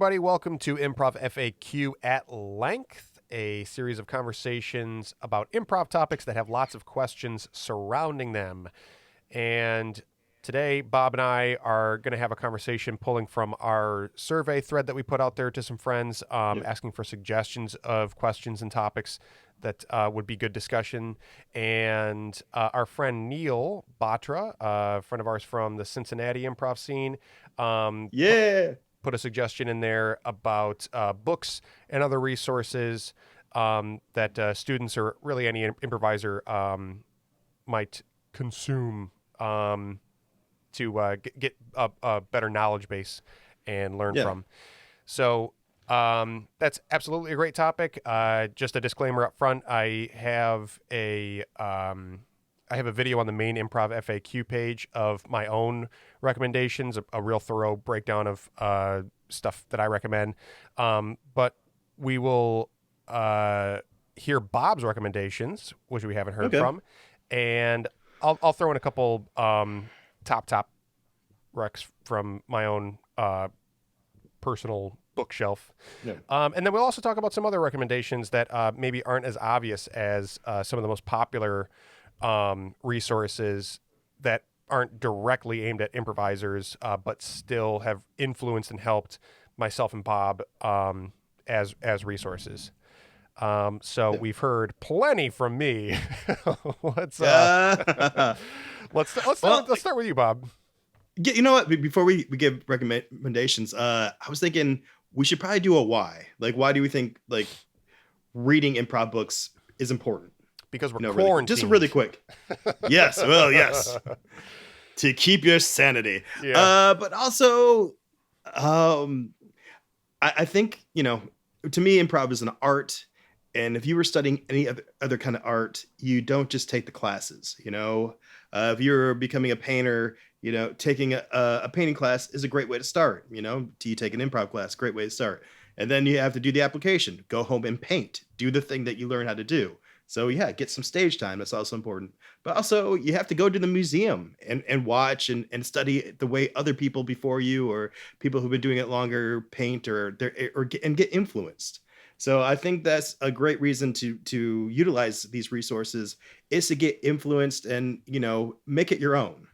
everybody. Welcome to Improv FAQ at Length, a series of conversations about improv topics that have lots of questions surrounding them. And today, Bob and I are going to have a conversation pulling from our survey thread that we put out there to some friends, asking for suggestions of questions and topics that would be good discussion. And our friend Neil Batra, a friend of ours from the Cincinnati improv scene, put a suggestion in there about books and other resources that students or really any improviser might consume to get a better knowledge base and learn from. So that's absolutely a great topic. Just a disclaimer up front. I have a video on the main Improv FAQ page of my own recommendations, a real thorough breakdown of stuff that I recommend. But we will hear Bob's recommendations, which we haven't heard from. And I'll throw in a couple top recs from my own personal bookshelf. And then we'll also talk about some other recommendations that maybe aren't as obvious as some of the most popular resources that aren't directly aimed at improvisers, but still have influenced and helped myself and Bob as resources. So we've heard plenty from me. Let's start with you, Bob. You know what? Before we give recommendations, I was thinking we should probably do a why. Like, why do we think like reading improv books is important? Because we're quarantined. Just really quick. Yes. Well, yes. To keep your sanity. Yeah. But also, I think, to me, improv is an art. And if you were studying any other kind of art, you don't just take the classes, if you're becoming a painter, taking a painting class is a great way to start. Do you take an improv class? Great way to start. And then you have to do the application, go home and paint, do the thing that you learn how to do. So yeah, get some stage time. That's also important. But also you have to go to the museum and watch and study the way other people before you or people who've been doing it longer paint and get influenced. So I think that's a great reason to utilize these resources is to get influenced and, make it your own.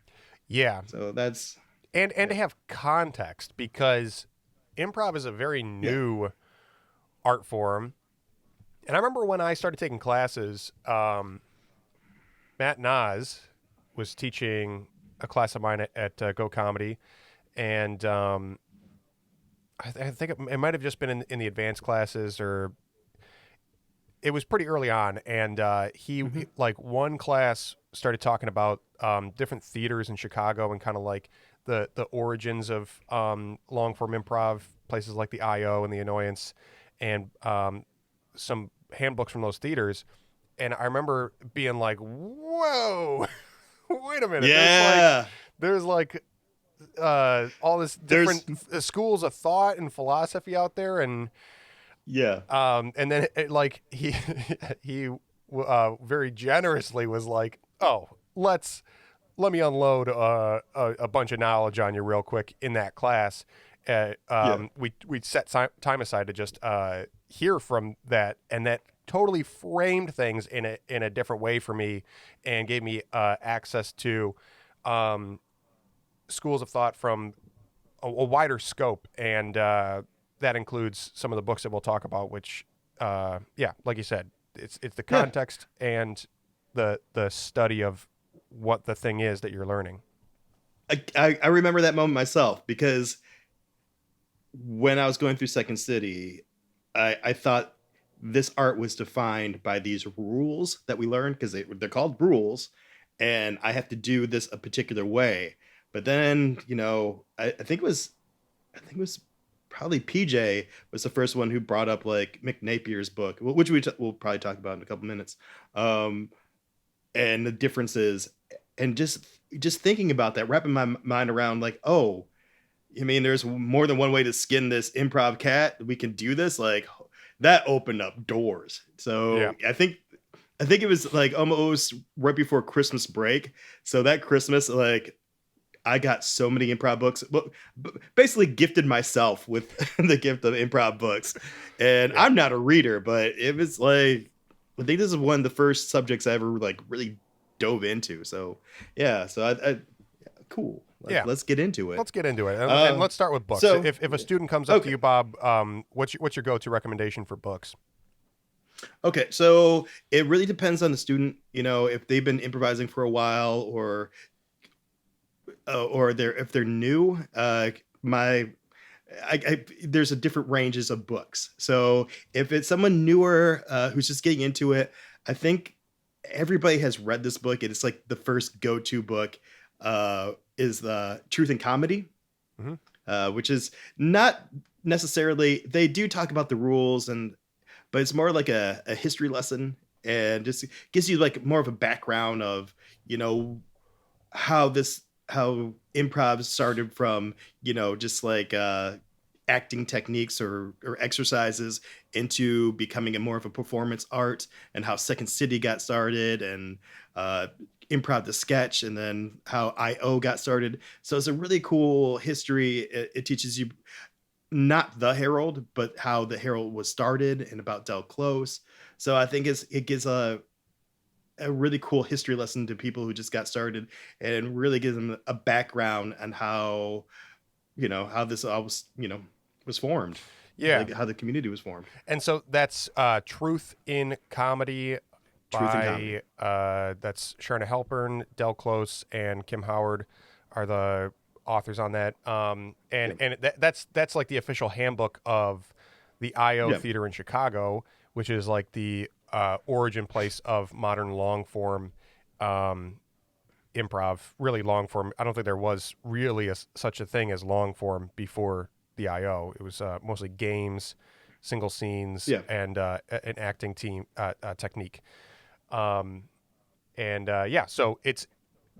Yeah. So that's... And to have context, because improv is a very new art form. And I remember when I started taking classes, Matt Nas was teaching a class of mine at Go Comedy. And I think it might have just been in the advanced classes, or it was pretty early on. And he like one class started talking about different theaters in Chicago and kind of like the origins of long form improv, places like the IO and the Annoyance, and some handbooks from those theaters. And I remember being like, whoa, wait a minute. Yeah. There's like all this different schools of thought and philosophy out there. And and then he very generously was like, oh, let me unload a bunch of knowledge on you real quick in that class. We set time aside to just hear from that, and that totally framed things in a different way for me and gave me access to schools of thought from a wider scope, and that includes some of the books that we'll talk about, which like you said, it's the context and the study of what the thing is that you're learning. I remember that moment myself, because when I was going through Second City, I thought this art was defined by these rules that we learned, because they're called rules, and I have to do this a particular way. But then, I think it was probably PJ was the first one who brought up like Mick Napier's book, which we'll probably talk about in a couple minutes, and the differences, and just thinking about that, wrapping my mind around like, oh, I mean, there's more than one way to skin this improv cat. We can do this. Like, that opened up doors. So I think it was like almost right before Christmas break. So that Christmas, like, I got so many improv books. Well, basically gifted myself with the gift of improv books. And Yeah. I'm not a reader, but it was like, I think this is one of the first subjects I ever like really dove into. So yeah, so I cool. Yeah. Let's get into it. Let's get into it, and let's start with books. So If a student comes up to okay. you, Bob, what's your go-to recommendation for books? Okay, so it really depends on the student. You know, if they've been improvising for a while, or they're if they're new. There's a different ranges of books. So if it's someone newer who's just getting into it, I think everybody has read this book. It's like the first go-to book is the Truth and Comedy, which is not necessarily. They do talk about the rules but it's more like a history lesson, and just gives you like more of a background of, you know, how improv started from, you know, just like acting techniques or exercises into becoming more of a performance art, and how Second City got started, and improv the sketch, and then how IO got started. So it's a really cool history. It teaches you not the Herald, but how the Herald was started, and about Del Close. So I think it gives a really cool history lesson to people who just got started, and really gives them a background on how, you know, how this all was, you know, was formed. Yeah. Like how the community was formed. And so that's Truth in Comedy Truth and by Comedy. that's Sharna Halpern, Del Close, and Kim Howard are the authors on that. That's like the official handbook of the IO Yeah. Theater in Chicago, which is like the origin place of modern long form improv, really long form. I don't think there was really such a thing as long form before the IO. It was mostly games, single scenes, Yeah. and an acting team technique. So it's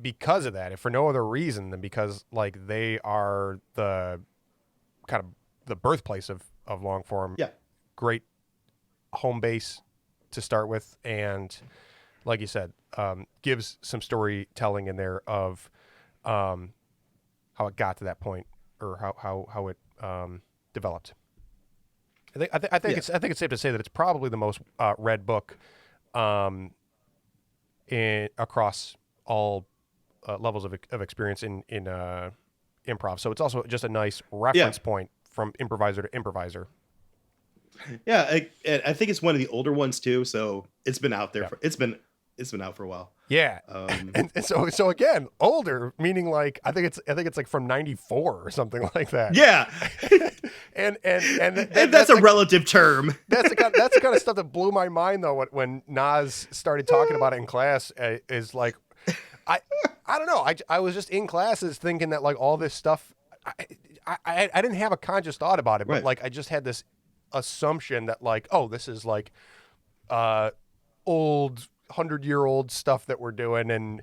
because of that, if for no other reason than because like they are the kind of the birthplace of long form. Yeah. Great home base to start with, and like you said, gives some storytelling in there of how it got to that point, or how it developed. I think it's safe to say that it's probably the most read book across all levels of experience in improv. So it's also just a nice reference point from improviser to improviser. Yeah, I think it's one of the older ones too. So it's been out there it's been out for a while. Yeah, and so again, older meaning like I think it's like from '94 or something like that. Yeah, and that's a relative term. That's the kind of stuff that blew my mind though when Nas started talking about it in class. Is like I don't know. I was just in classes thinking that like all this stuff. I didn't have a conscious thought about it, but like I just had this assumption that like, oh, this is like old 100-year-old stuff that we're doing, and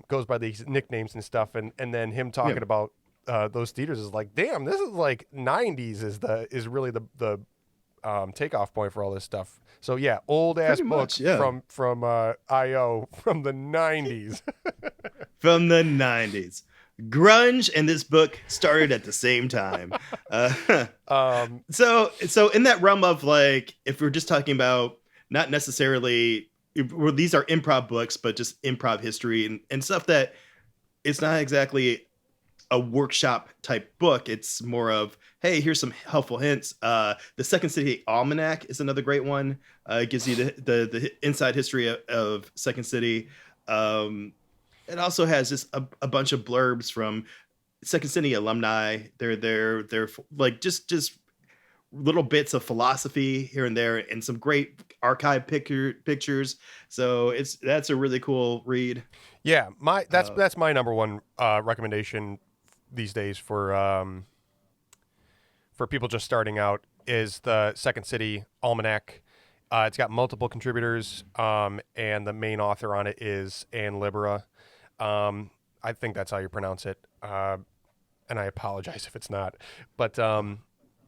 goes by these nicknames and stuff, and then him talking about those theaters is like, damn, this is like 90s is really the takeoff point for all this stuff. So yeah, old ass book from IO from the 90s. From the 90s. Grunge and this book started at the same time. So in that realm of like, if we're just talking about not necessarily, these are improv books, but just improv history and stuff that it's not exactly a workshop type book. It's more of, hey, here's some helpful hints. The Second City Almanac is another great one. It gives you the inside history of Second City. It also has just a bunch of blurbs from Second City alumni. They're like just little bits of philosophy here and there, and some great archive pictures. So that's a really cool read. Yeah, that's my number one recommendation these days for people just starting out is the Second City Almanac. It's got multiple contributors, and the main author on it is Anne Libera. I think that's how you pronounce it, and I apologize if it's not. But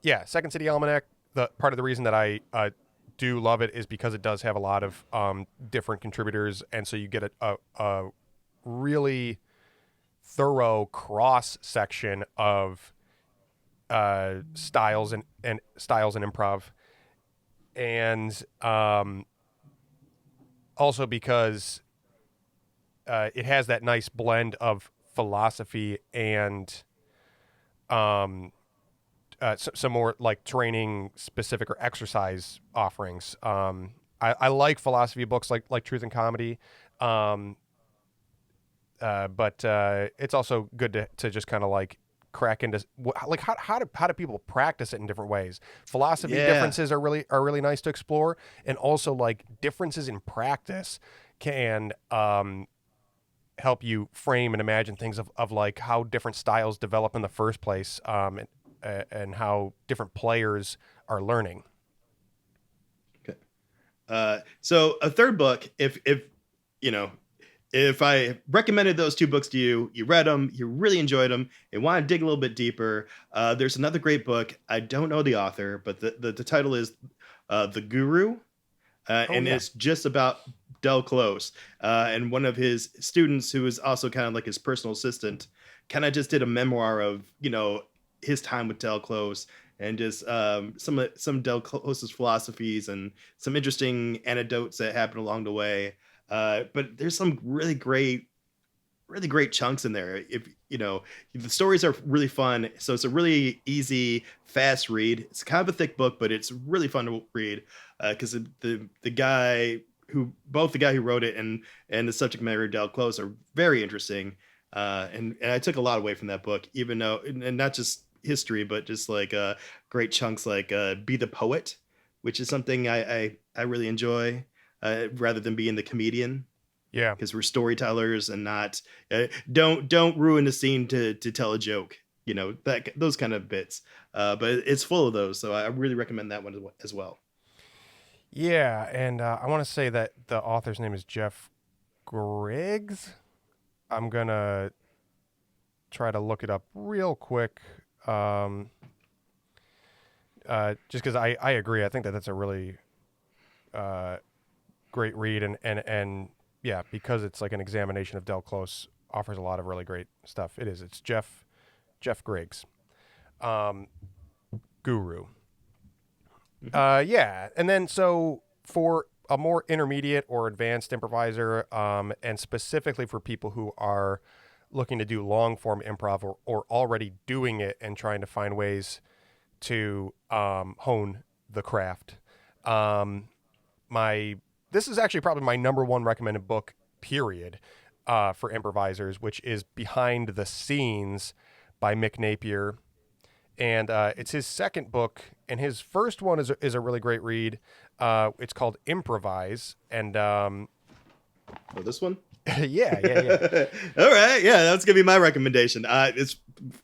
yeah, Second City Almanac. The part of the reason that I do love it is because it does have a lot of different contributors, and so you get a really thorough cross section of styles and styles in improv, and also because it has that nice blend of philosophy and some more like training specific or exercise offerings. I like philosophy books like Truth and Comedy, um, but it's also good to just kind of like crack into like how do people practice it in different ways. Philosophy Yeah. differences are really nice to explore, and also like differences in practice can help you frame and imagine things of like how different styles develop in the first place, and how different players are learning. Okay. So a third book, if you know, if I recommended those two books to you, you read them, you really enjoyed them, and want to dig a little bit deeper, there's another great book. I don't know the author, but the title is The Guru, Oh and yeah, it's just about Del Close. And one of his students, who is also kind of like his personal assistant, kind of just did a memoir of, his time with Del Close, and just some Del Close's philosophies and some interesting anecdotes that happened along the way. But there's some really great chunks in there. If the stories are really fun, so it's a really easy, fast read. It's kind of a thick book, but it's really fun to read because the guy the guy who wrote it and the subject matter Del Close are very interesting. And I took a lot away from that book, even though and not just history, but just like great chunks like Be the Poet, which is something I really enjoy rather than being the comedian, yeah, because we're storytellers and not don't ruin the scene to tell a joke, that those kind of bits, but it's full of those, so I really recommend that one as well. yeah. And I want to say that the author's name is Jeff Griggs. I'm gonna try to look it up real quick. Um, just because I agree. I think that's a really uh, great read, and yeah, because it's like an examination of Del Close, offers a lot of really great stuff. It is. It's Jeff Griggs, um, Guru. Hmm. Yeah, and then so for a more intermediate or advanced improviser, and specifically for people who are looking to do long form improv, or already doing it and trying to find ways to hone the craft. Um, my This is actually probably my number one recommended book, period, for improvisers, which is Behind the Scenes by Mick Napier, and it's his second book. And his first one is a really great read. It's called Improvise, and Oh, this one. yeah, yeah, yeah, All right, yeah, that's gonna be my recommendation. It's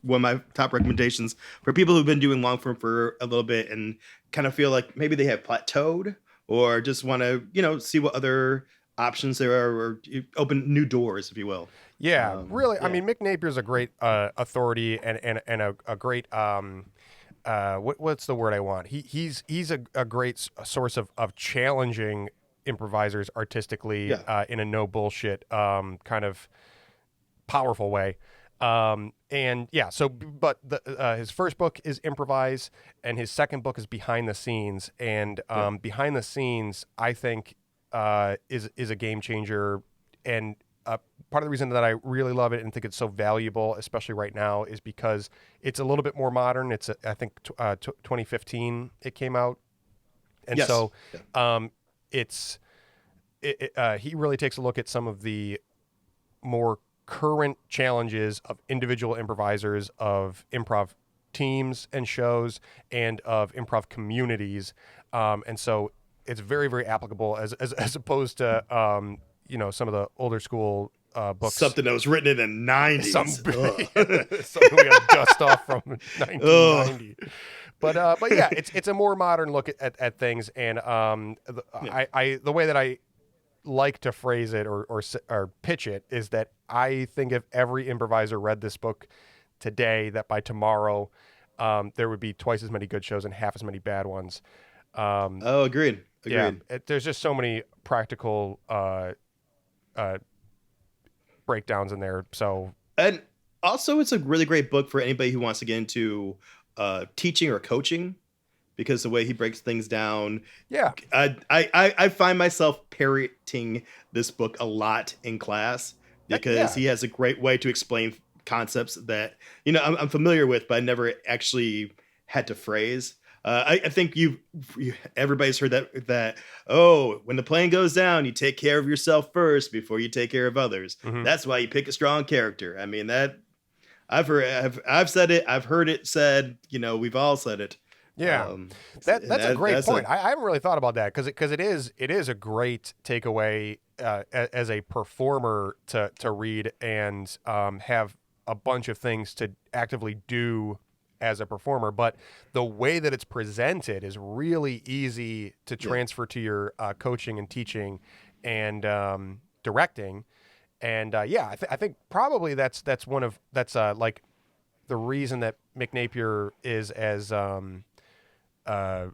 one of my top recommendations for people who've been doing long form for a little bit and kind of feel like maybe they have plateaued, or just want to see what other options there are, or open new doors, if you will. yeah. Really, I Yeah. mean, Mick Napier's a great authority, and a great what's the word I want? He's a great source of challenging improvisers artistically, Yeah. in a no bullshit kind of powerful way. And yeah, so but his first book is Improvise, and his second book is Behind the Scenes. And Yeah. Behind the Scenes, I think, is a game changer. And part of the reason that I really love it and think it's so valuable, especially right now, is because it's a little bit more modern. It's I think 2015 it came out, and Yes. so Yeah. um, it's he really takes a look at some of the more current challenges of individual improvisers, of improv teams and shows, and of improv communities. And so it's very, very applicable as opposed to, some of the older school books. Something that was written in the Some, 90s. Ugh. something we got to dust off from Oh. 1990. But yeah, it's a more modern look at things. And Yeah. the way that I like to phrase it, or pitch it, is that I think if every improviser read this book today, that by tomorrow, there would be twice as many good shows and half as many bad ones. Um, Oh, agreed. yeah, Agreed. there's just so many practical uh, breakdowns in there. So And Also, it's a really great book for anybody who wants to get into teaching or coaching, because the way he breaks things down, Yeah. I find myself parroting this book a lot in class because Yeah. he has a great way to explain concepts that I'm familiar with, but I never actually had to phrase. I think everybody's heard that oh, when the plane goes down, you take care of yourself first before you take care of others. Hmm. That's why you pick a strong character. I mean that I've said it. I've heard it said. We've all said it. Yeah, Um, and that's a great that's a point. I haven't really thought about that because it is a great takeaway as a performer to read and have a bunch of things to actively do as a performer. But the way that it's presented is really easy to yeah, transfer to your coaching and teaching and directing. And yeah, I think probably that's one of that's like the reason that Mick Napier is as uh,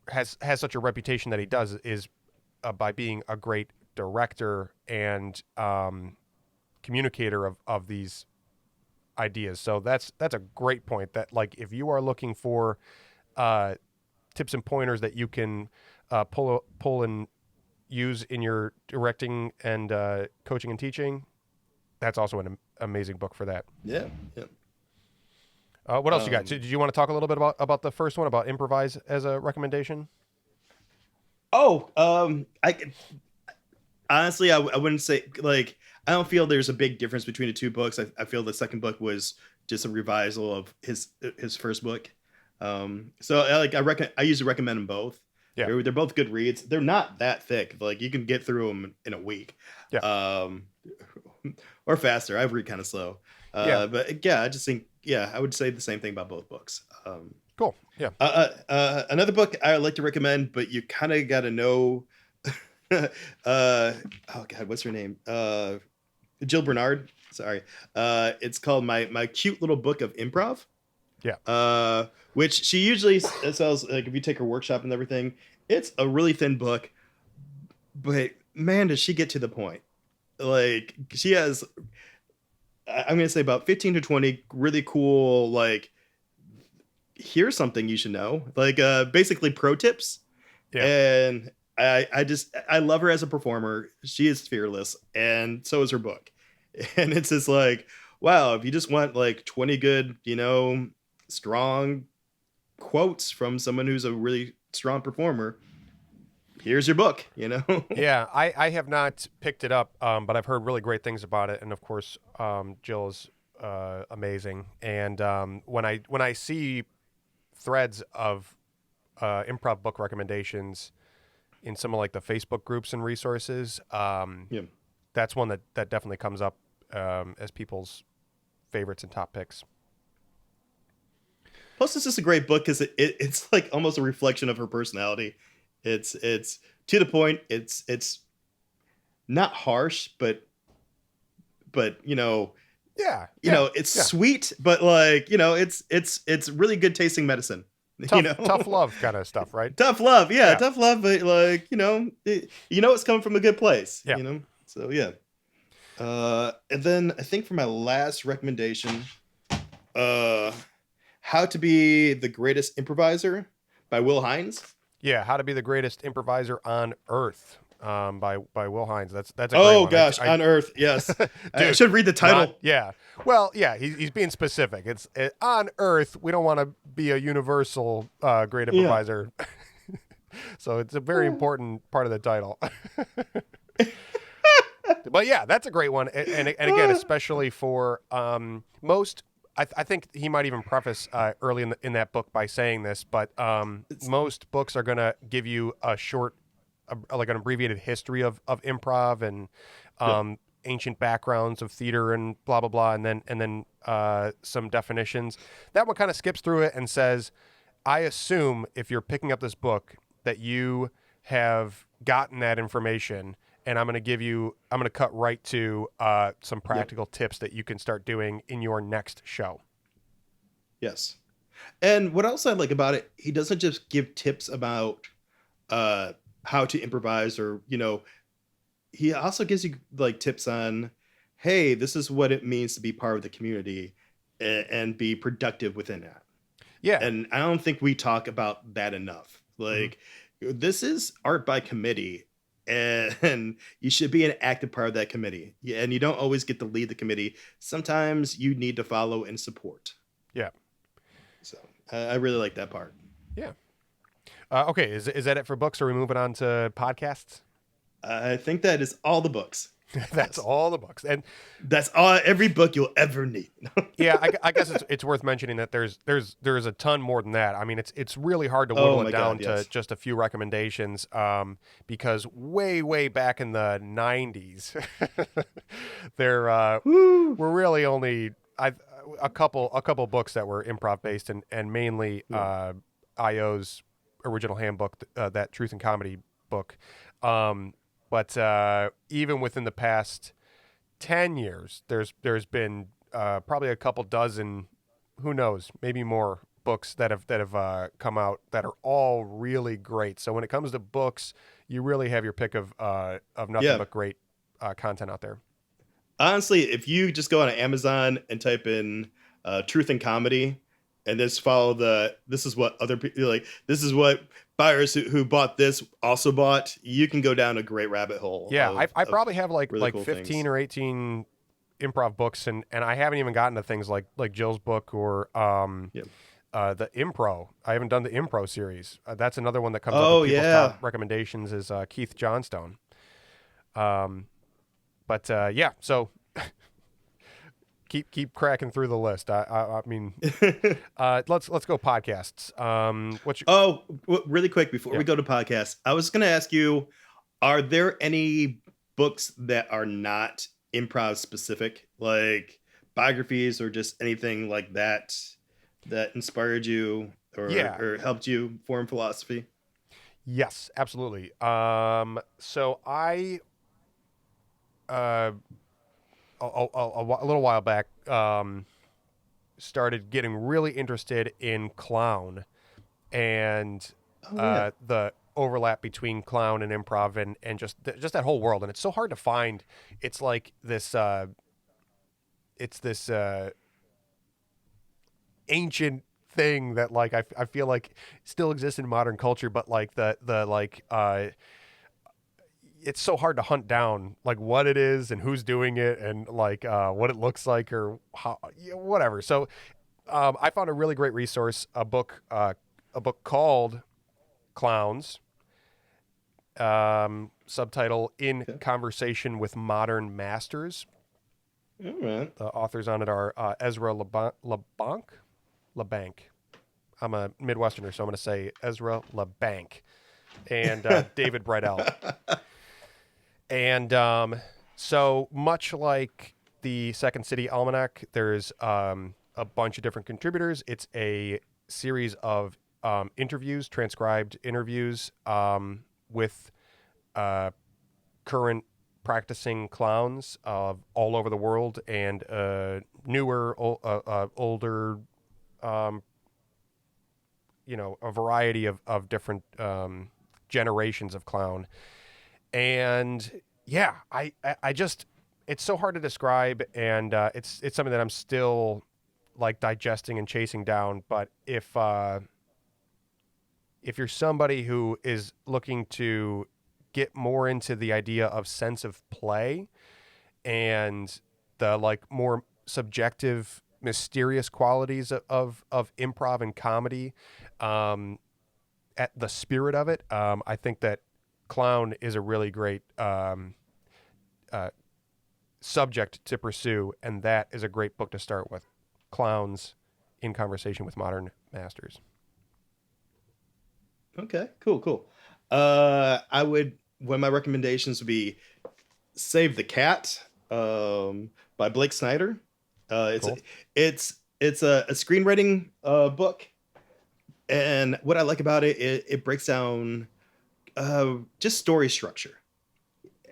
has such a reputation that he does is by being a great director and communicator of these ideas. So that's a great point. That like if you are looking for uh, tips and pointers that you can pull and use in your directing and coaching and teaching, that's also an amazing book for that. yeah, yeah. What else you got? Um, Did you want to talk a little bit about the first one about improvise as a recommendation? I honestly, I wouldn't say like I don't feel there's a big difference between the two books. I feel the second book was just a revisal of his first book. So I usually recommend them both. Yeah, They're both good reads. They're not that thick. Like you can get through them in a week, yeah, um, or faster. I read kind of slow, yeah. but yeah, I just think I would say the same thing about both books. Cool. Yeah. Another book I would like to recommend, but you kind of got to know. Oh God, what's her name? Jill Bernard. Sorry. It's called my cute little book of improv. Yeah. Which she usually sells like if you take her workshop and everything. It's a really thin book, but man, does she get to the point. Like she has, I'm gonna say about 15 to 20 really cool like here's something you should know like basically pro tips. Yeah. And I love her as a performer. She is fearless, and so is her book. And it's just like, wow, if you just want like 20 good, strong quotes from someone who's a really strong performer, here's your book. Yeah. I have not picked it up, but I've heard really great things about it, and of course, Jill is amazing. And when I see threads of improv book recommendations in some of like the Facebook groups and resources, Yeah. that's one that definitely comes up as people's favorites and top picks. Plus, it's just a great book because it's like almost a reflection of her personality. It's to the point. It's not harsh, but Yeah. Yeah. it's Yeah. sweet, but like it's really good tasting medicine. you Tough, know tough love kind of stuff, right? Tough love, yeah, Yeah. tough love, but like it's coming from a good place. Yeah. So yeah. And then I think for my last recommendation, uh How to Be the Greatest Improviser by Will Hines. Yeah. How to Be the Greatest Improviser on Earth, by Will Hines. That's a great Oh one. gosh, on Earth, yes. I Dude, should read the title. yeah. Well, yeah, he's being specific. It's on Earth. We don't want to be a universal great Yeah. improviser. So it's a very important part of the title. But yeah, that's a great one. And again, especially for most, I think he might even preface early in that book by saying this, but most books are going to give you a short, like an abbreviated history of improv and Yeah. ancient backgrounds of theater and blah blah blah, and then some definitions. That one kind of skips through it and says, I assume if you're picking up this book that you have gotten that information, and I'm going to cut right to some practical tips that you can start doing in your next show. Yes. And what else I like about it, he doesn't just give tips about how to improvise or he also gives you like tips on hey, this is what it means to be part of the community and be productive within that. Yeah. And I don't think we talk about that enough. Mm-hmm. Like, this is art by committee, and you should be an active part of that committee. Yeah, and you don't always get to lead the committee. Sometimes you need to follow and support. Yeah. So I really like that part. Yeah. Okay. Is that it for books? Or are we moving on to podcasts? I think that is all the books. That's Yes. all the books. And That's all, every book you'll ever need. yeah, I guess it's worth mentioning that there's a ton more than that. I mean, it's really hard to Oh whittle it my down God, to yes. just a few recommendations, because way back in the '90s, there Woo. were really only a couple books that were improv based, and mainly Yeah. IO's original handbook, that Truth and Comedy book. Um, but even within the past 10 years, there's been probably a couple dozen, who knows, maybe more books that have come out that are all really great. So when it comes to books, you really have your pick of nothing Yeah. but great content out there. Honestly, if you just go on Amazon and type in truth and comedy and just follow this is what other people like, this is what buyers who bought this also bought, you can go down a great rabbit hole Yeah, I of probably have like really cool 15 things. or 18 improv books, and I haven't even gotten to things like Jill's book or Yeah. the Impro. I haven't done the Impro series. That's another one that comes up in Oh people's yeah. top recommendations is Keith Johnstone. Um, but yeah, so keep cracking through the list. I mean, let's go podcasts. What's your, Oh, really quick before yeah. we go to podcasts, I was going to ask you, are there any books that are not improv specific, like biographies or just anything like that that inspired you Yeah. or helped you form philosophy? Yes, absolutely. So I uh a little while back started getting really interested in clown and Oh yeah. the overlap between clown and improv and just that whole world. And it's so hard to find. It's like this it's this ancient thing that like I feel like still exists in modern culture, but like the like it's so hard to hunt down like what it is and who's doing it and like what it looks like or how, yeah, whatever. So I found a really great resource, a book called Clowns, subtitle In Okay. Conversation with Modern Masters. All right. The authors on it are Ezra LeBanc. I'm a Midwesterner, so I'm going to say Ezra LeBanc and David Bridell. And so much like the Second City Almanac, there's a bunch of different contributors. It's a series of interviews, transcribed interviews with current practicing clowns all over the world and newer, older, a variety of different generations of clown. And yeah, I just, it's so hard to describe, and it's something that I'm still like digesting and chasing down. But if you're somebody who is looking to get more into the idea of sense of play and the like more subjective, mysterious qualities of improv and comedy, um, at the spirit of it, I think that clown is a really great uh, subject to pursue, and that is a great book to start with. Clowns in Conversation with Modern Masters. Okay. Cool. Cool. I would one of my recommendations would be Save the Cat by Blake Snyder. It's Cool. it's a screenwriting book, and what I like about it breaks down just story structure.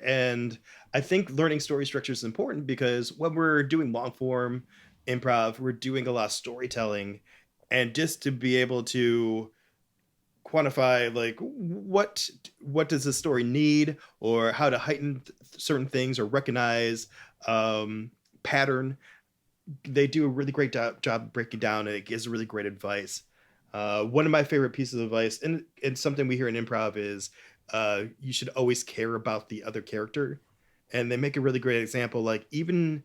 And I think learning story structure is important because when we're doing long form improv, we're doing a lot of storytelling, and just to be able to quantify like what does this story need, or how to heighten certain things, or recognize pattern. They do a really great job breaking down, and it gives really great advice. One of my favorite pieces of advice, and something we hear in improv, is you should always care about the other character. And they make a really great example, like even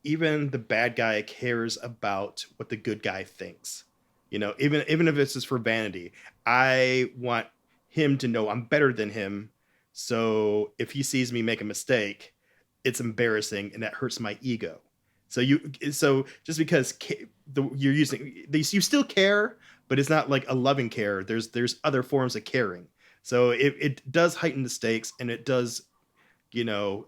the bad guy cares about what the good guy thinks. Even if it's just for vanity. I want him to know I'm better than him. So if he sees me make a mistake, it's embarrassing and that hurts my ego. So just because you're using these, you still care, but it's not like a loving care. There's other forms of caring. So it does heighten the stakes, and it does, you know,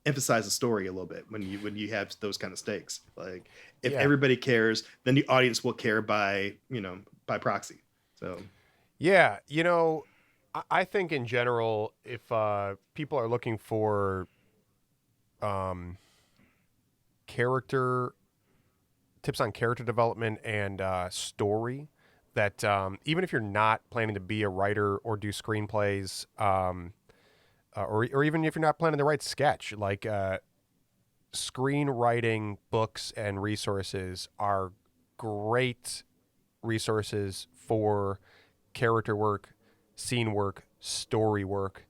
emphasize the story a little bit when you have those kind of stakes. Like if everybody cares, then the audience will care by proxy. So yeah, I think in general, if people are looking for character tips on character development and story, that even if you're not planning to be a writer or do screenplays, or even if you're not planning to write sketch, like screenwriting books and resources are great resources for character work, scene work, story work,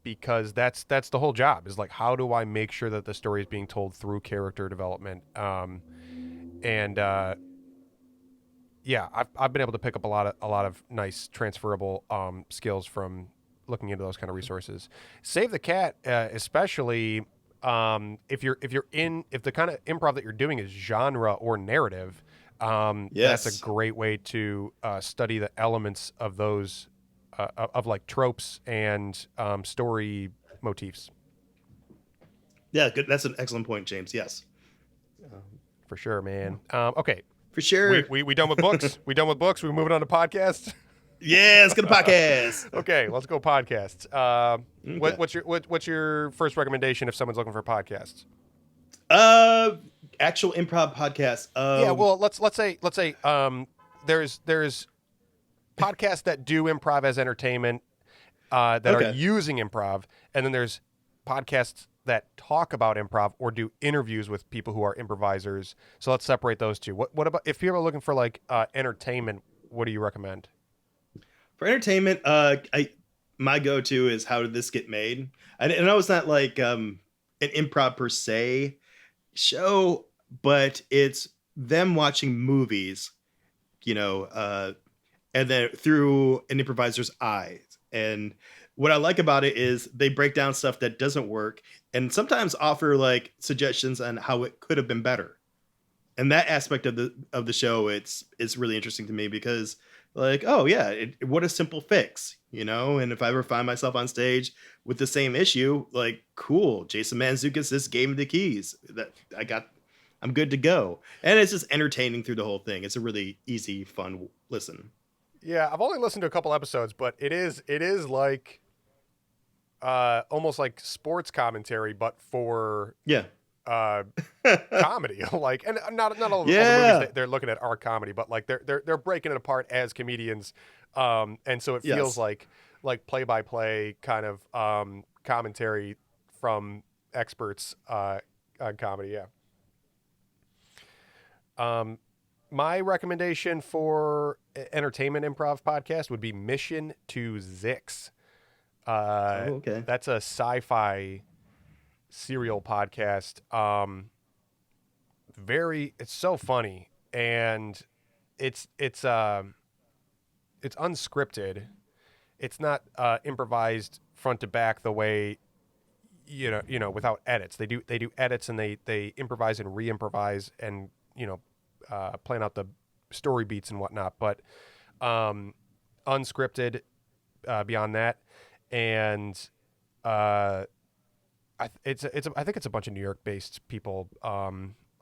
because that's the whole job, is like, how do I make sure that the story is being told through character development? And yeah, I've been able to pick up a lot of nice transferable skills from looking into those kind of resources. Save the Cat, especially if the kind of improv that you're doing is genre or narrative. That's a yes. great way to study the elements of those of like tropes and story motifs. Yeah, good. That's an excellent point, James. Yes. For sure, man. Okay, For sure. we done with books. We done with books. We're moving on to podcasts. Yeah, let's get a podcast. Okay, let's go podcasts. Okay. What's your first recommendation if someone's looking for podcasts? Uh, Actual improv podcast. Yeah, well, let's say there's podcasts that do improv as entertainment, that are Okay. using improv, and then there's podcasts that talk about improv or do interviews with people who are improvisers. So let's separate those two. What about if people are looking for like entertainment? What do you recommend? For entertainment, my go-to is How Did This Get Made? I know it's not like an improv per se show, but it's them watching movies, and then through an improviser's eyes. And what I like about it is they break down stuff that doesn't work, and sometimes offer like suggestions on how it could have been better. And that aspect of the show, it's really interesting to me, because like, oh yeah, what a simple fix, and if I ever find myself on stage with the same issue, like, cool, Jason Mantzoukas just gave me the keys that I'm good to go. And it's just entertaining through the whole thing. It's a really easy, fun listen. Yeah, I've only listened to a couple episodes, but it is like almost like sports commentary, but for Yeah. comedy. Like, and not all the Yeah. movies they're looking at are comedy, but like they're breaking it apart as comedians, and so it feels Yes. like play by play kind of commentary from experts on comedy. Yeah. My recommendation for entertainment improv podcast would be Mission to Zix. Okay. That's a sci-fi serial podcast. It's so funny, and it's unscripted. It's not improvised front to back the way without edits. They do edits, and they improvise and re-improvise, and plan out the story beats and whatnot, but unscripted beyond that. And I think it's a bunch of New York based people, a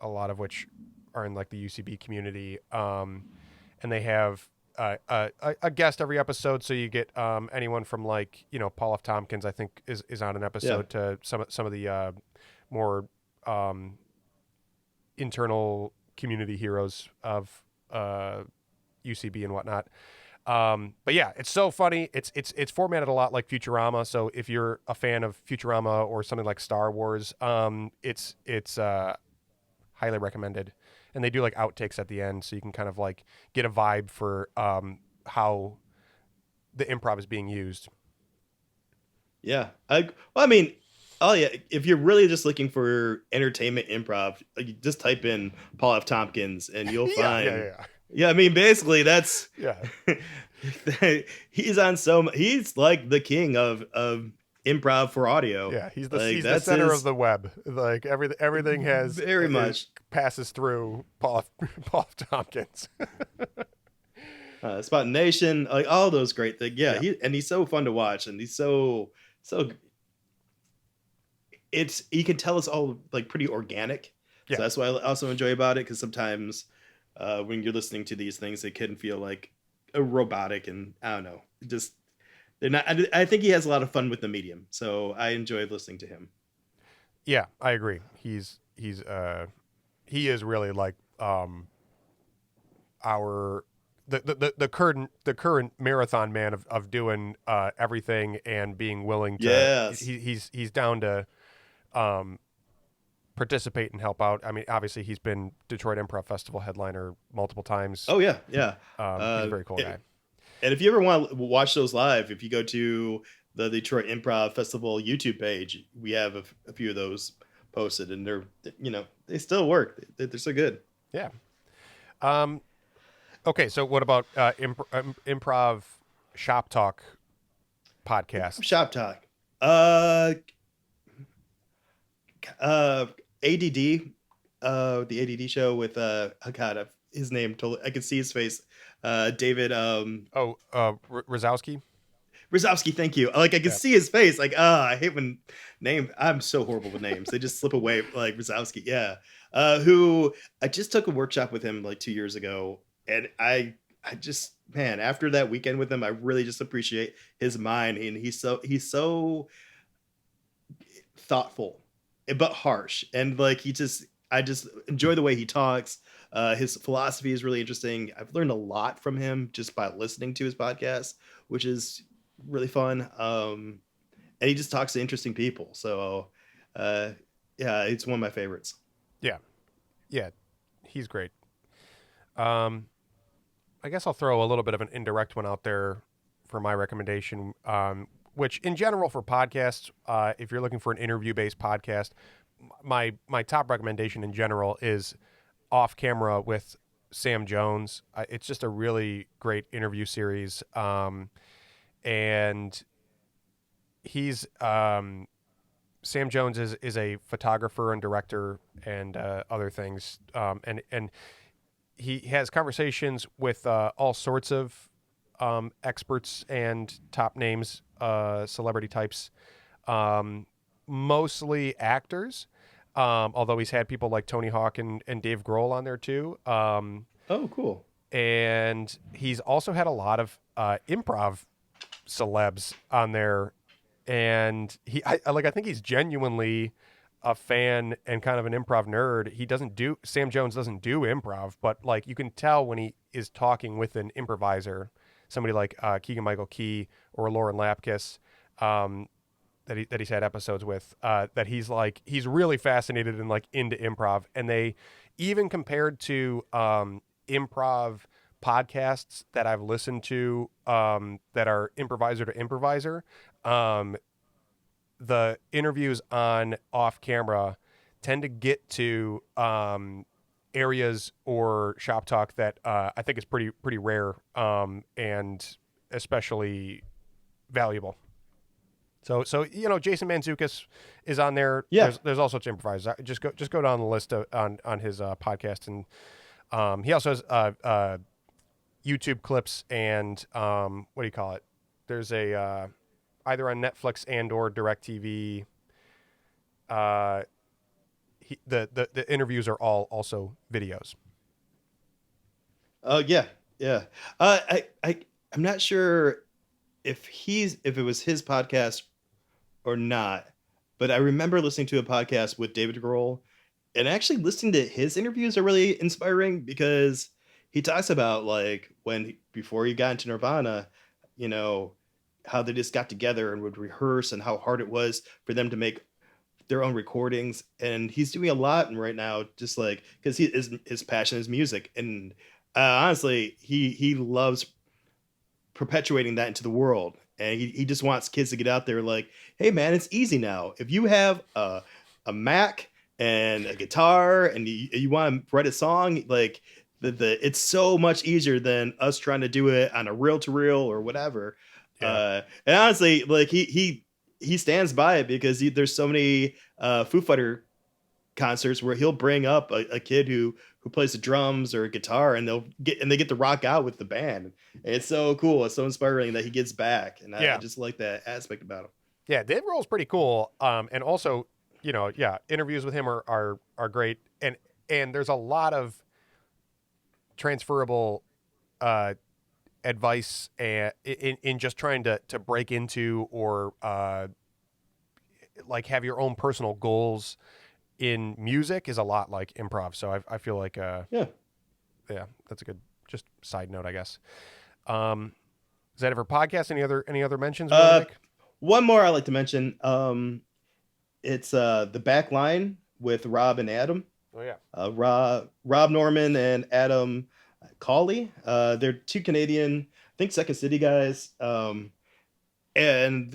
lot of which are in like the UCB community, and they have a guest every episode. So you get anyone from like Paul F. Tompkins, I think is on an episode, to some of the more internal community heroes of UCB and whatnot. But yeah, it's so funny. It's formatted a lot like Futurama. So if you're a fan of Futurama or something like Star Wars, it's highly recommended. And they do like outtakes at the end, so you can kind of like get a vibe for how the improv is being used. Yeah. Well, I mean, oh yeah, if you're really just looking for entertainment improv, you just type in Paul F. Tompkins and you'll Yeah, yeah, find. yeah, Yeah, I mean, basically that's yeah. he's on he's like the king of improv for audio. Yeah, Like he's the that's center of his the web. Like everything has very much. passes through Paul Paul Tompkins. Spot Nation, like all those great things. Yeah, Yeah, he's so fun to watch, and he's so he can tell it's all like pretty organic. yeah, So that's what I also enjoy about it, because sometimes when you're listening to these things, it can feel like a robotic, and I don't know, just they're not. I think he has a lot of fun with the medium, so I enjoyed listening to him. yeah. I agree. He is really like our the current marathon man of doing everything and being willing to. Yes. He's down to um, participate and help out. I mean, obviously he's been Detroit Improv Festival headliner multiple times. Oh yeah, yeah. He's a very cool guy. And if you ever want to watch those live, if you go to the Detroit Improv Festival YouTube page, we have a few of those posted, and they're, they still work. They're so good. Yeah. Okay, so what about improv shop talk podcast? Shop Talk. Uh, ADD. The ADD show with oh God, his name. Totally, I can see his face. David. Rosowski. Rosowski, thank you. Like I can Yeah. see his face. Like, I hate when I'm so horrible with names. They just slip away. Like Rosowski, yeah. Who I just took a workshop with him like 2 years ago, and I just, man, after that weekend with him, I really just appreciate his mind, and he's so thoughtful, but harsh, and like I just enjoy the way he talks. His philosophy is really interesting. I've learned a lot from him just by listening to his podcast, which is really fun. And he just talks to interesting people. So, yeah, it's one of my favorites. Yeah, yeah, he's great. I guess I'll throw a little bit of an indirect one out there for my recommendation, which in general for podcasts, if you're looking for an interview-based podcast, my top recommendation in general is Off Camera with Sam Jones. It's just a really great interview series, and he's Sam Jones is a photographer and director and other things, and he has conversations with all sorts of experts and top names, celebrity types, mostly actors. Although he's had people like Tony Hawk and Dave Grohl on there too. Oh, cool. And he's also had a lot of improv celebs on there. And I think he's genuinely a fan and kind of an improv nerd. Sam Jones doesn't do improv, but like you can tell when he is talking with an improviser, somebody like Keegan Michael Key or Lauren Lapkus, that he's had episodes with, that he's really fascinated and like into improv. And they even compared to improv podcasts that I've listened to that are improviser to improviser. The interviews on Off Camera tend to get to areas or shop talk that I think is pretty rare and especially valuable. So Jason Mantzoukas is on there. Yeah. There's all sorts of improvisers. Just go down the list on his podcast, and he also has YouTube clips and what do you call it? There's a either on Netflix and or DirecTV. The interviews are all also videos. Oh, yeah, yeah. I'm not sure if it was his podcast or not, but I remember listening to a podcast with David Grohl, and actually listening to his interviews are really inspiring, because he talks about like when before he got into Nirvana, you know, how they just got together and would rehearse and how hard it was for them to make their own recordings. And he's doing a lot right now, just like because his passion is music, and honestly, he loves perpetuating that into the world. And he just wants kids to get out there like, hey man, it's easy now. If you have a Mac and a guitar and you want to write a song, like it's so much easier than us trying to do it on a reel to reel or whatever. Yeah. And honestly, like he stands by it because there's so many Foo Fighter concerts where he'll bring up a kid who plays the drums or a guitar, and they get to rock out with the band. And it's so cool. It's so inspiring that he gets back, and I Yeah. just like that aspect about him. Yeah, Dave Grohl's pretty cool. And also, interviews with him are great, and there's a lot of transferable advice in just trying to break into or like have your own personal goals in music is a lot like improv. So I feel like Yeah. that's a good just side note, I guess. Is that it for podcast? Any other mentions we want to make? One more I like to mention. It's the Back Line with Rob and Adam. Oh yeah. Rob Norman and Adam Cawley. They're two Canadian, I think, Second City guys. And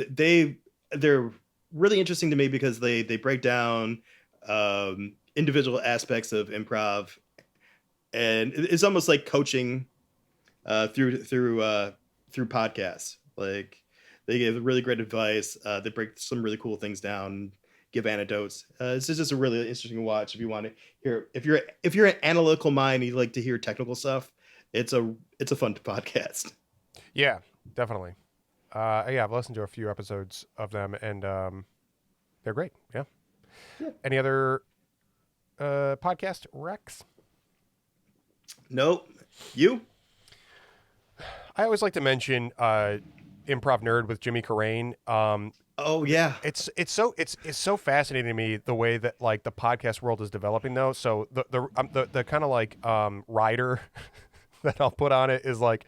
they're really interesting to me because they break down individual aspects of improv, and it's almost like coaching through podcasts. Like they give really great advice. They break some really cool things down, give anecdotes. It's just a really interesting watch if you want to hear. If you're an analytical mind, and you like to hear technical stuff. It's a fun podcast. Yeah, definitely. Yeah, I've listened to a few episodes of them, and they're great. Yeah. Any other podcast recs? Nope. You? I always like to mention Improv Nerd with Jimmy Carrane. Oh yeah. It's so fascinating to me the way that like the podcast world is developing though. So the kind of like rider that I'll put on it is like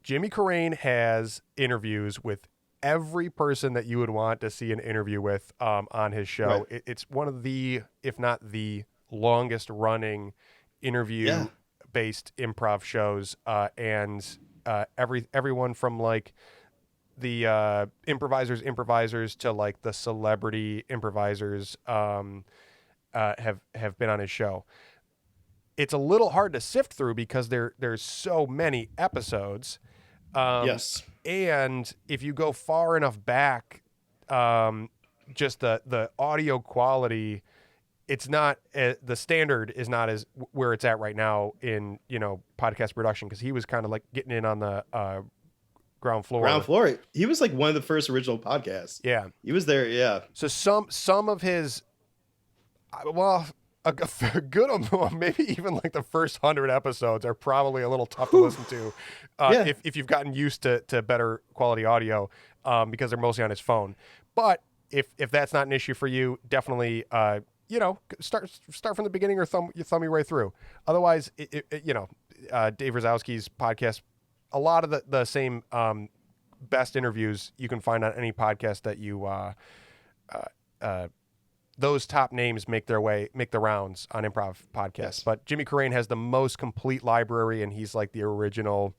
Jimmy Carrane has interviews with every person that you would want to see an interview with on his show. Right. It's one of the, if not the longest running interview based improv shows. And everyone from like the improvisers to like the celebrity improvisers have been on his show. It's a little hard to sift through because there's so many episodes. Yes. And if you go far enough back, just the audio quality, it's not the standard is not as where it's at right now in podcast production, because he was kind of like getting in on the ground floor. He was like one of the first original podcasts. Yeah, he was there. Yeah. So some of his, well, a good amount, maybe even like the first 100 episodes are probably a little tough to listen to if you've gotten used to better quality audio because they're mostly on his phone. But if that's not an issue for you, definitely start from the beginning or thumb your way through. Otherwise, Dave Rosowski's podcast, a lot of the same best interviews you can find on any podcast that you those top names make the rounds on improv podcasts. Yes. But Jimmy Carrane has the most complete library, and he's like the original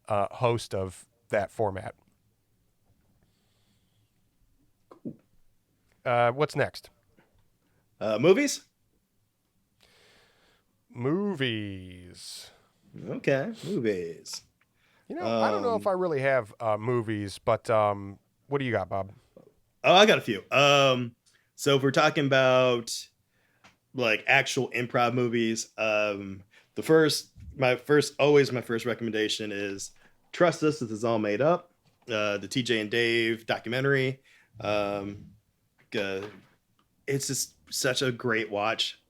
host of that format. What's next? Movies. Okay, movies. I don't know if I really have movies, but what do you got, Bob? Oh, I got a few. So if we're talking about like actual improv movies, my first recommendation is Trust Us, This Is All Made Up, the TJ and Dave documentary. It's just such a great watch.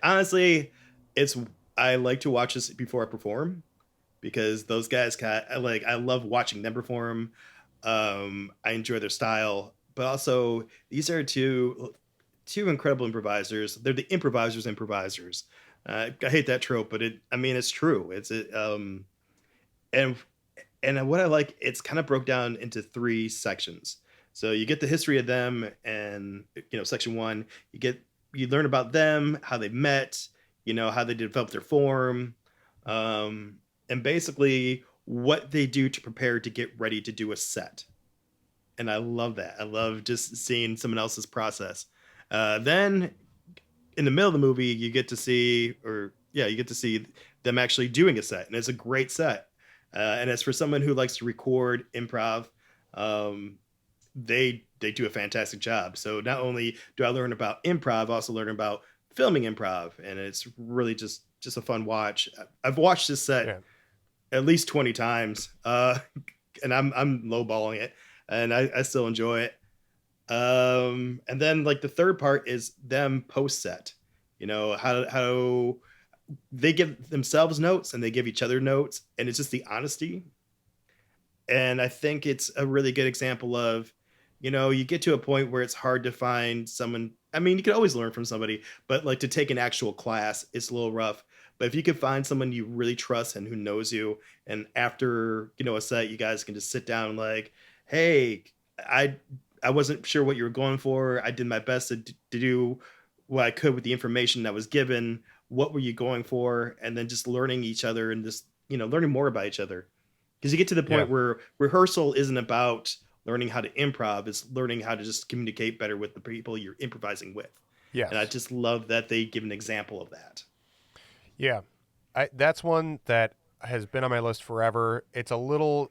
Honestly, I like to watch this before I perform because those guys I love watching them perform. I enjoy their style, but also these are two incredible improvisers. They're the improvisers. I hate that trope, but it's true. and what I like, it's kind of broke down into three sections. So you get the history of them, and section one, you learn about them, how they met, how they developed their form, and basically what they do to prepare to get ready to do a set. And I love that. I love just seeing someone else's process. Then in the middle of the movie, you get to see them actually doing a set, and it's a great set. And as for someone who likes to record improv, um, they do a fantastic job. So not only do I learn about improv, I also learn about filming improv, and it's really just a fun watch. I've watched this set Yeah. at least 20 times, and I'm lowballing it, and I still enjoy it. And then like the third part is them post set. How they give themselves notes and they give each other notes, and it's just the honesty. And I think it's a really good example of, you get to a point where it's hard to find someone. I mean, you can always learn from somebody, but like to take an actual class, it's a little rough. But if you could find someone you really trust and who knows you, and after, a set, you guys can just sit down like, hey, I I wasn't sure what you were going for. I did my best to do what I could with the information that was given. What were you going for? And then just learning each other and just, learning more about each other. Because you get to the Yeah. point where rehearsal isn't about learning how to improv, it's learning how to just communicate better with the people you're improvising with. And I Yes. just love that they give an example of that. Yeah. That's one that has been on my list forever. It's a little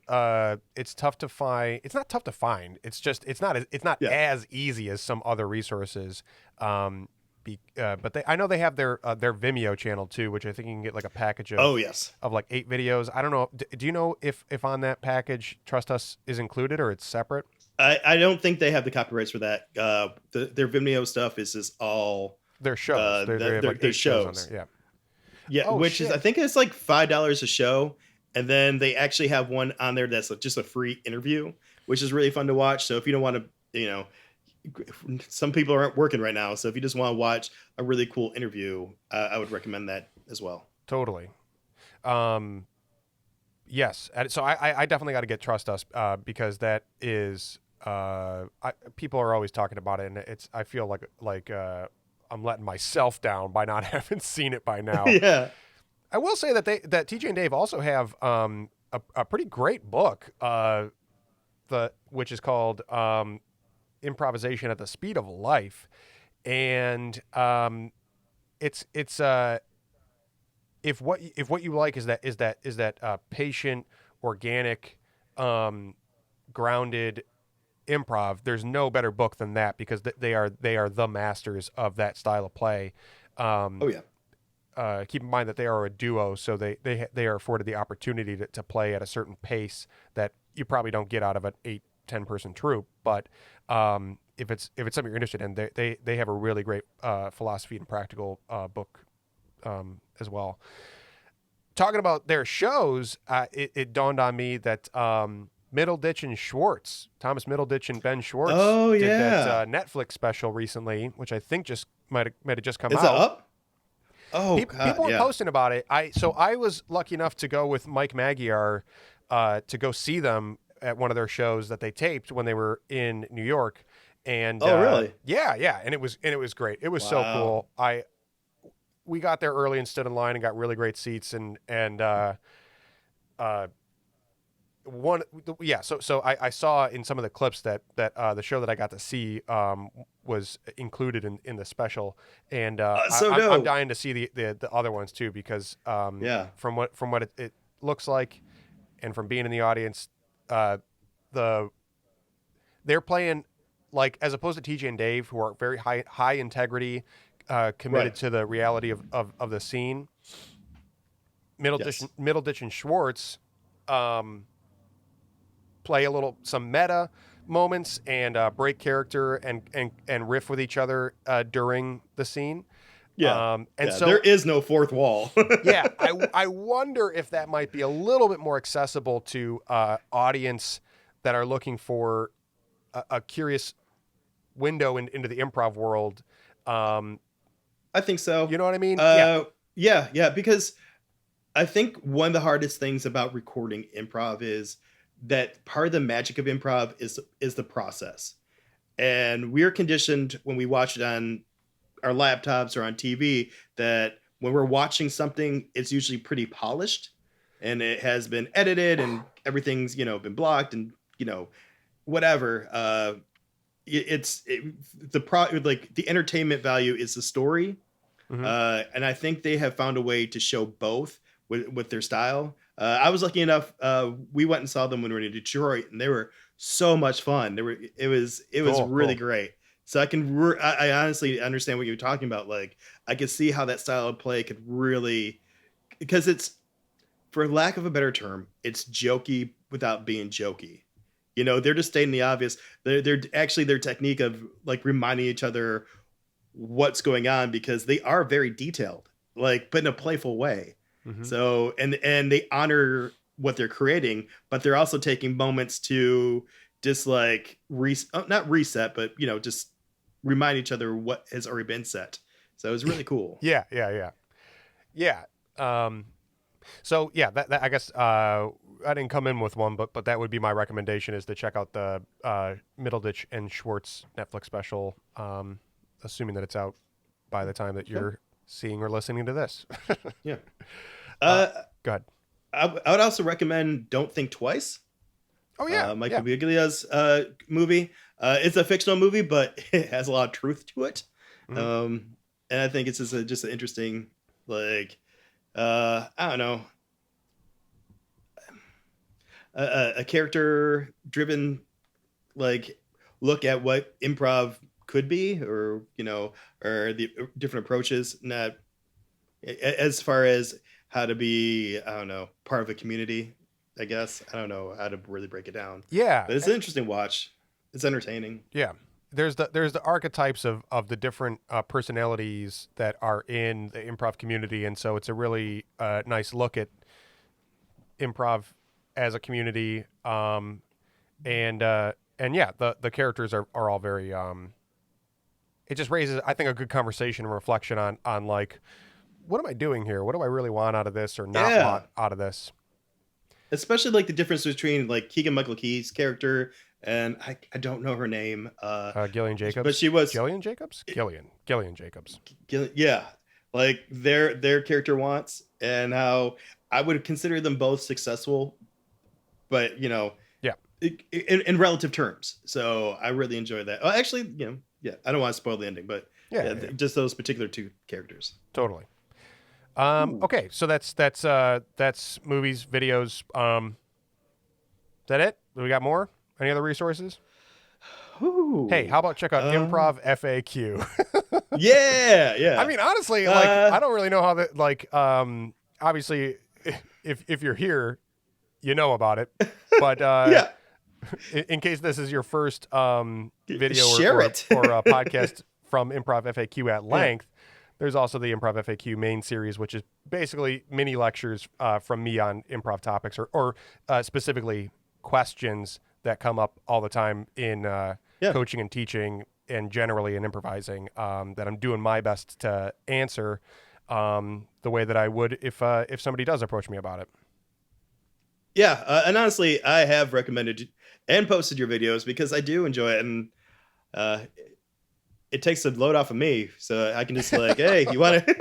it's tough to find. It's not tough to find. It's not Yeah. as easy as some other resources. But I know they have their Vimeo channel too, which I think you can get like a package Oh, yes. of like 8 videos. I don't know. Do you know if on that package Trust Us is included or it's separate? I don't think they have the copyrights for that. Their Vimeo stuff is just all Their shows. They have like their 8 shows on there. shows. Yeah. Yeah, Oh which is, I shit. think it's like $5 a show, and then they actually have one on there that's like just a free interview, which is really fun to watch. So if you don't want to, some people aren't working right now, so if you just want to watch a really cool interview, I would recommend that as well. Totally. Um, yes. So I definitely got to get Trust Us because that is people are always talking about it, and I feel like I'm letting myself down by not having seen it by now. Yeah, I will say that TJ and Dave also have a pretty great book which is called Improvisation at the Speed of Life, and it's if what you like is that patient, organic, grounded improv, there's no better book than that because they are the masters of that style of play. oh yeah, Keep in mind that they are a duo, so they are afforded the opportunity to play at a certain pace that you probably don't get out of an 8-10 person troupe. But if it's something you're interested in, they have a really great philosophy and practical book as well. Talking about their shows, it dawned on me that Middleditch and Schwartz, Thomas Middleditch and Ben Schwartz, oh did that yeah. Netflix special recently, which I think just might have just come Is that out. up? Oh God, People were yeah. posting about it. I was lucky enough to go with Mike Magyar to go see them at one of their shows that they taped when they were in New York, and Oh really? yeah, and it was great. It was so Wow. cool. We got there early and stood in line and got really great seats and uh, one yeah so I saw in some of the clips that the show that I got to see was included in the special, and So I'm dope. dying to see the other ones too because Yeah. from what it looks like and from being in the audience, the they're playing like as opposed to TJ and Dave who are very high integrity, committed Right. to the reality of the scene. Yes. Middleditch and Schwartz play some meta moments and break character and riff with each other during the scene. Yeah. And Yeah. There so, is no fourth wall. yeah, I wonder if that might be a little bit more accessible to audience that are looking for a curious window into the improv world. Um, I think so. you know what I mean? Yeah. Yeah, yeah, because I think one of the hardest things about recording improv is that part of the magic of improv is the process. And we're conditioned when we watch it on our laptops or on TV that when we're watching something, it's usually pretty polished and it has been edited and everything's, been blocked and, whatever. Like the entertainment value is the story. Mm-hmm. And I think they have found a way to show both with their style. I was lucky enough. We went and saw them when we were in Detroit, and they were so much fun. It was really Cool. great. So I honestly understand what you're talking about. Like I could see how that style of play could really, because it's, for lack of a better term, it's jokey without being jokey. They're just stating the obvious. They're actually their technique of like reminding each other what's going on because they are very detailed, like, but in a playful way. Mm-hmm. So, and they honor what they're creating, but they're also taking moments to just like not reset, but just remind each other what has already been set. So it was really cool. Yeah. So yeah, that I guess I didn't come in with one, but that would be my recommendation is to check out the Middleditch and Schwartz Netflix special. Assuming that it's out by the time that you're seeing or listening to this. Yeah. Go ahead. I would also recommend Don't Think Twice. Oh yeah, Michael Biglia's movie. It's a fictional movie, but it has a lot of truth to it. Mm-hmm. And I think it's just an interesting, like, I don't know, a character driven, like, look at what improv could be, or or the different approaches. Not as far as how to be, I don't know, part of a community. I guess I don't know how to really break it down. Yeah, But it's an interesting watch. It's entertaining. yeah. There's the archetypes of the different personalities that are in the improv community, and so it's a really nice look at improv as a community. And yeah, the characters are all very. It just raises, I think, a good conversation and reflection on like, what am I doing here? What do I really want out of this or not want out of this? Especially like the difference between like Keegan Michael Key's character and I don't know her name. Gillian Jacobs. But she was Gillian Jacobs. Gillian Jacobs. Yeah, like their character wants, and how I would consider them both successful, but Yeah. in relative terms. So I really enjoyed that. Oh, actually, yeah, I don't want to spoil the ending, but Yeah. just those particular two characters. Totally. Okay, so that's movies, videos. Is that it? Do we got more? Any other resources? Ooh. Hey, how about check out Improv FAQ? Yeah. I mean, honestly, like I don't really know how that. Like, obviously, if you're here, you know about it. But yeah. In case this is your first video Share or it. or a podcast from Improv FAQ at length. There's also the Improv FAQ main series, which is basically mini lectures from me on improv topics or specifically questions that come up all the time in coaching and teaching and generally in improvising that I'm doing my best to answer the way that I would if somebody does approach me about it. Yeah, and honestly, I have recommended and posted your videos because I do enjoy it, and it takes the load off of me, so I can just like, hey, you want to?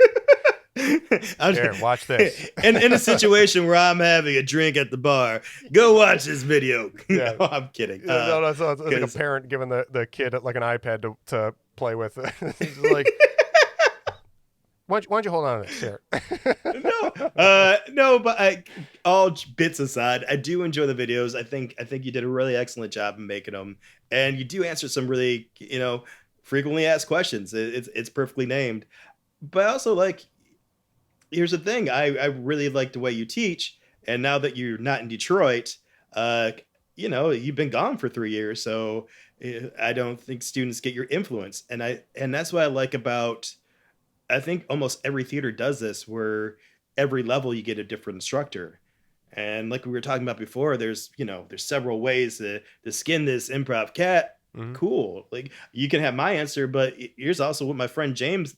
Here, watch this. in a situation where I'm having a drink at the bar, go watch this video. Yeah. No, I'm kidding. No, so it's like a parent giving the kid like an iPad to play with. It's like, why don't you hold on to this here? No, but all bits aside, I do enjoy the videos. I think you did a really excellent job in making them, and you do answer some really frequently asked questions. It's perfectly named, but also like, here's the thing. I really like the way you teach, and now that you're not in Detroit, you've been gone for 3 years, so I don't think students get your influence, and that's what I like about. I think almost every theater does this, where every level you get a different instructor. And like we were talking about before, there's several ways to skin this improv cat. cool. Like you can have my answer, but here's also what my friend James,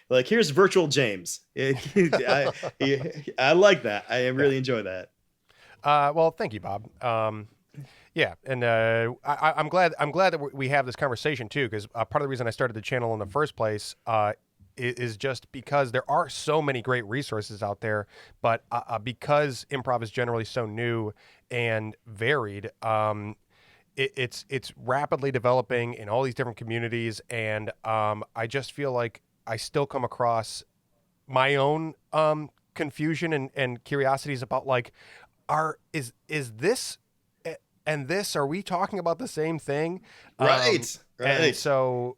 like here's virtual James. I like that. I Yeah. really enjoy that. Well, thank you, Bob. Yeah, and I'm glad that we have this conversation too, because part of the reason I started the channel in the first place is just because there are so many great resources out there, but because improv is generally so new and varied, it's rapidly developing in all these different communities, and I just feel like I still come across my own confusion and curiosities about like, is this and this, are we talking about the same thing? Right. And Right. so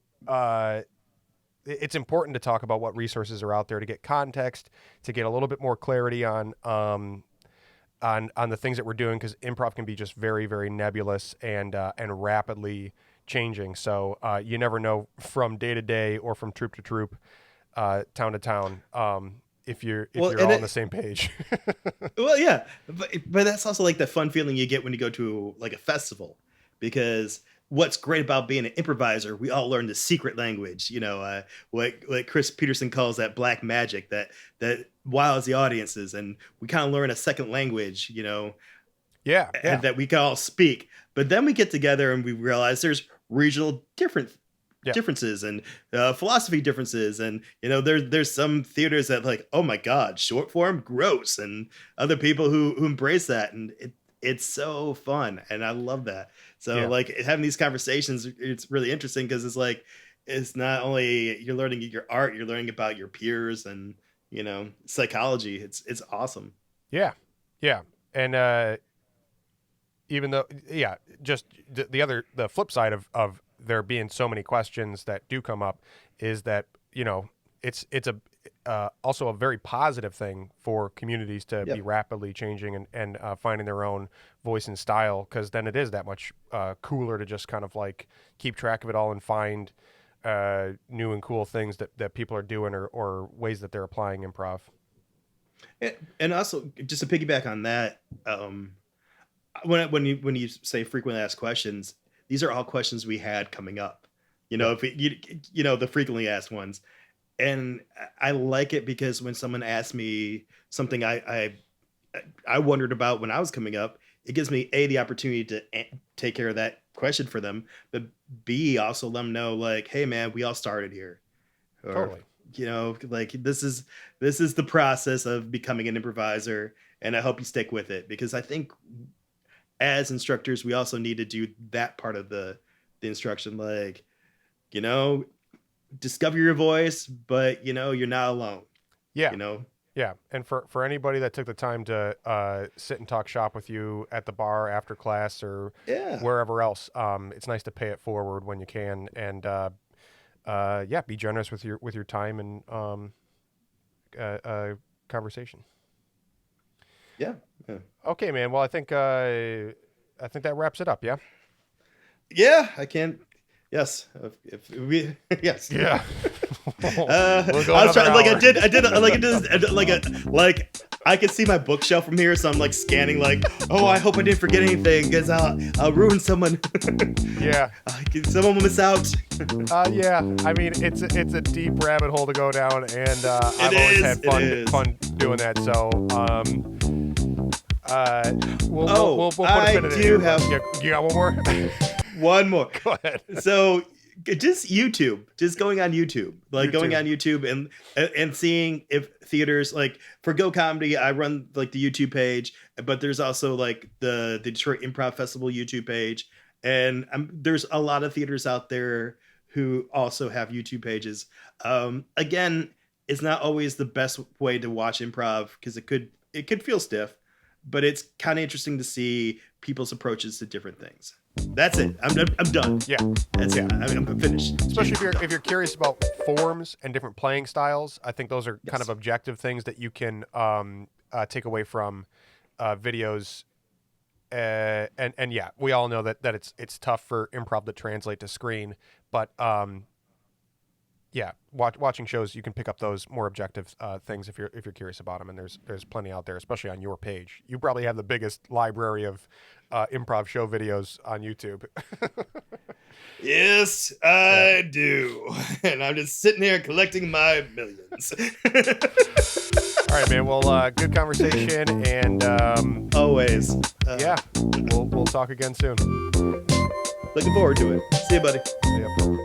it's important to talk about what resources are out there to get context, to get a little bit more clarity on the things that we're doing, because improv can be just very, very nebulous and rapidly changing. So you never know from day to day or from troop to troop, town to town, if you're Well, all on the same page. well, yeah, but that's also like the fun feeling you get when you go to like a festival, because what's great about being an improviser, we all learn the secret language. What Chris Peterson calls that black magic that wows the audiences, and we kind of learn a second language. Yeah, yeah, And that we can all speak. But then we get together and we realize there's regional yeah, differences and philosophy differences, and there's some theaters that like, oh my god, short form gross, and other people who embrace that, and it's so fun, and I love that. So yeah. like having these conversations, it's really interesting because it's like it's not only you're learning your art, you're learning about your peers and psychology. It's awesome. Yeah, yeah, and even though, yeah, just the flip side of there being so many questions that do come up is that it's a also a very positive thing for communities to be Yep. rapidly changing and finding their own voice and style, because then it is that much cooler to just kind of like keep track of it all and find new and cool things that people are doing, or ways that they're applying improv. And also just to piggyback on that, when you say frequently asked questions, these are all questions we had coming up. Yeah. If the frequently asked ones, and I like it because when someone asks me something I wondered about when I was coming up, it gives me the opportunity to take care of that question for them, but b also let them know like, hey man, we all started here, or Totally. like this is the process of becoming an improviser, and I hope you stick with it, because I think as instructors we also need to do that part of the instruction, like you know discover your voice, but you're not alone. Yeah. you know Yeah, and for anybody that took the time to sit and talk shop with you at the bar after class or yeah. wherever else, it's nice to pay it forward when you can, and yeah, be generous with your time and conversation. Yeah. Yeah. Okay, man. Well, I think that wraps it up. Yeah. Yeah, I can't. Yes, if we, yes. Yeah. We'll go I was another trying, like hour. like I can see my bookshelf from here, so I'm like scanning, like, oh, I hope I didn't forget anything, because I'll ruin someone. Yeah. Someone will miss out. Yeah. I mean, it's a deep rabbit hole to go down, and I've always It is. had It is. fun doing that. So we'll put a I pin in it do here. have You got one more? one more. Go ahead. So just YouTube, just going on YouTube, like going on YouTube and seeing if theaters, like for Go Comedy, I run like the YouTube page, but there's also like the Detroit Improv Festival YouTube page, and there's a lot of theaters out there who also have YouTube pages. Again, it's not always the best way to watch improv, because it could feel stiff, but it's kind of interesting to see people's approaches to different things. That's it. I'm done. Yeah. That's Yeah. it. I'm finished. Especially if you're curious about forms and different playing styles, I think those are kind of Yes. objective things that you can take away from videos. And yeah, we all know that it's tough for improv to translate to screen, but yeah, watching shows, you can pick up those more objective things if you're curious about them, and there's plenty out there, especially on your page. You probably have the biggest library of improv show videos on YouTube. Yes, I do. And I'm just sitting here collecting my millions. All right, man. Well, good conversation, and always. Yeah, we'll talk again soon. Looking forward to it. See you, buddy. See ya.